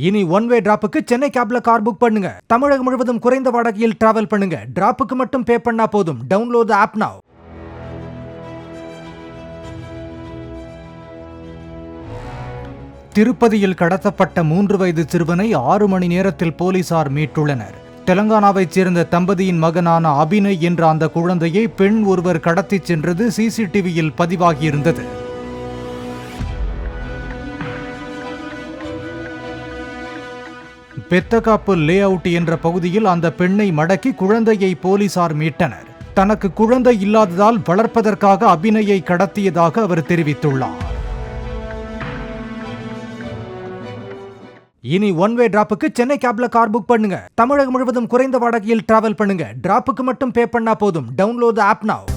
இனி one way டிராப்புக்கு Chennai கேப்ல car book பண்ணுங்க. தமிழகம் முழுவதும் குறைந்த வாடகையில் டிராவல் பண்ணுங்க. டிராப்புக்கு மட்டும் பே பண்ணா போதும். டவுன்லோட் தி ஆப் நவ. திருப்பதியில் கடத்தப்பட்ட 3 வயது சிறுவனை 6 மணி நேரத்தில் போலீசார் மீட்டுள்ளனர். தெலங்கானாவைச் சேர்ந்த தம்பதியின் மகனான அபிநய் என்ற அந்த குழந்தையை பெண் ஒருவர் கடத்திச் சென்றது சிசிடிவியில் பதிவாகியிருந்தது. பெத்தகாப்பு லே அவுட் என்ற பகுதியில் அந்த பெண்ணை மடக்கி குழந்தையை போலீசார் மீட்டனர். தனக்கு குழந்தை இல்லாததால் வளர்ப்பதற்காக அபிநயை கடத்தியதாக அவர் தெரிவித்துள்ளார். இனி ஒன் வே டிராப்புக்கு சென்னை கேப்ல கார் புக் பண்ணுங்க. தமிழகம் முழுவதும் குறைந்த வாடகையில் டிராவல் பண்ணுங்க. டிராப்புக்கு மட்டும் பே பண்ணா போதும். டவுன்லோட் தி ஆப் நவ.